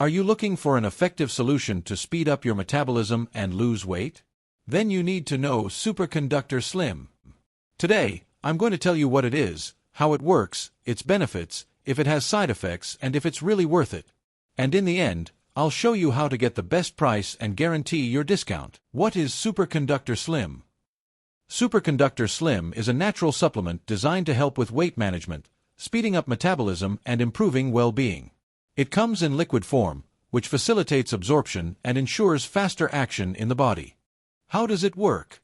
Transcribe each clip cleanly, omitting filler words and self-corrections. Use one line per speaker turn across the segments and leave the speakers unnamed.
Are you looking for an effective solution to speed up your metabolism and lose weight? Then you need to know Superconductor Slim. Today, I'm going to tell you what it is, how it works, its benefits, if it has side effects, and if it's really worth it. And in the end, I'll show you how to get the best price and guarantee your discount. What is Superconductor Slim? Superconductor Slim is a natural supplement designed to help with weight management, speeding up metabolism, and improving well-being. It comes in liquid form, which facilitates absorption and ensures faster action in the body. How does it work?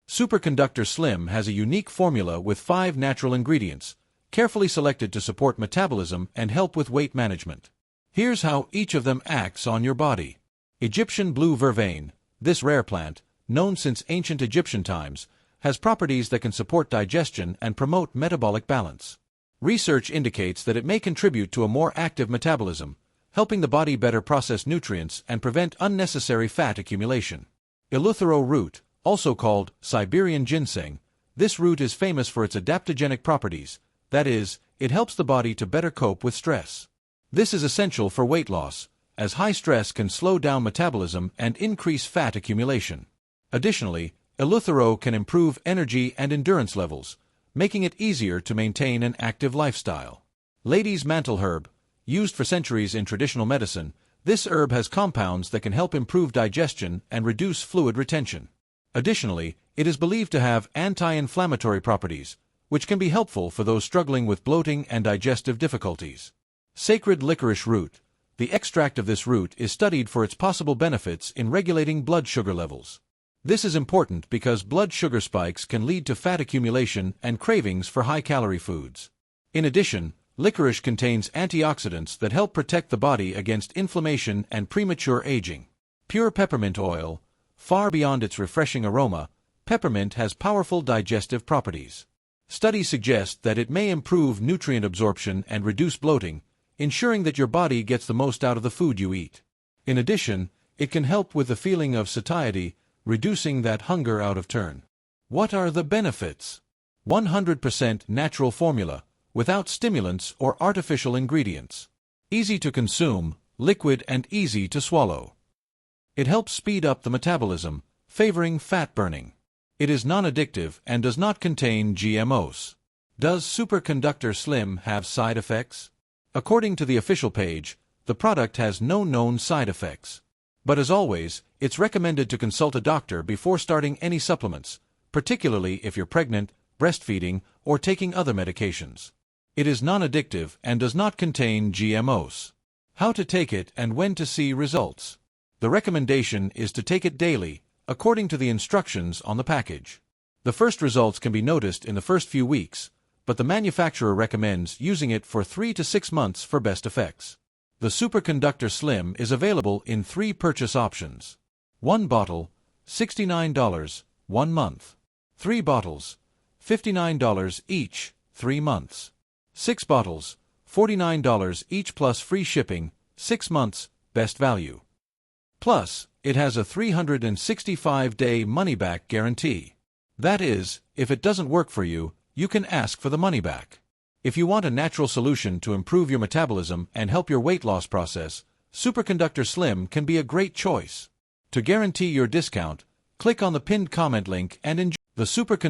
Superconductor Slim has a unique formula with 5 natural ingredients, carefully selected to support metabolism and help with weight management. Here's how each of them acts on your body. Egyptian blue vervain. This rare plant, known since ancient Egyptian times, has properties that can support digestion and promote metabolic balance. Research indicates that it may contribute to a more active metabolism, helping the body better process nutrients and prevent unnecessary fat accumulation. Eleuthero root, also called Siberian ginseng, this root is famous for its adaptogenic properties, that is, it helps the body to better cope with stress. This is essential for weight loss, as high stress can slow down metabolism and increase fat accumulation. Additionally, eleuthero can improve energy and endurance levels, making it easier to maintain an active lifestyle. Ladies' mantle herb, used for centuries in traditional medicine, this herb has compounds that can help improve digestion and reduce fluid retention. Additionally, it is believed to have anti-inflammatory properties, which can be helpful for those struggling with bloating and digestive difficulties. Sacred licorice root. The extract of this root is studied for its possible benefits in regulating blood sugar levels. This is important because blood sugar spikes can lead to fat accumulation and cravings for high-calorie foods. In addition, licorice contains antioxidants that help protect the body against inflammation and premature aging. Pure peppermint oil. Far beyond its refreshing aroma, peppermint has powerful digestive properties. Studies suggest that it may improve nutrient absorption and reduce bloating, ensuring that your body gets the most out of the food you eat. In addition, it can help with the feeling of satiety, reducing that hunger out of turn. What are the benefits? 100% natural formula, without stimulants or artificial ingredients. Easy to consume, liquid and easy to swallow. It helps speed up the metabolism, favoring fat burning. It is non-addictive and does not contain GMOs. Does Superconductor Slim have side effects? According to the official page, the product has no known side effects. But as always, it's recommended to consult a doctor before starting any supplements, particularly if you're pregnant, breastfeeding, or taking other medications. It is non-addictive and does not contain GMOs. How to take it and when to see results. The recommendation is to take it daily, according to the instructions on the package. The first results can be noticed in the first few weeks, but the manufacturer recommends using it for 3 to 6 months for best effects. The Superconductor Slim is available in 3 purchase options. 1 bottle, $69, 1 month. 3 bottles, $59 each, 3 months. 6 bottles, $49 each plus free shipping, 6 months, best value. Plus, it has a 365-day money-back guarantee. That is, if it doesn't work for you, you can ask for the money back. If you want a natural solution to improve your metabolism and help your weight loss process, Superconductor Slim can be a great choice. To guarantee your discount, click on the pinned comment link and enjoy the Superconductor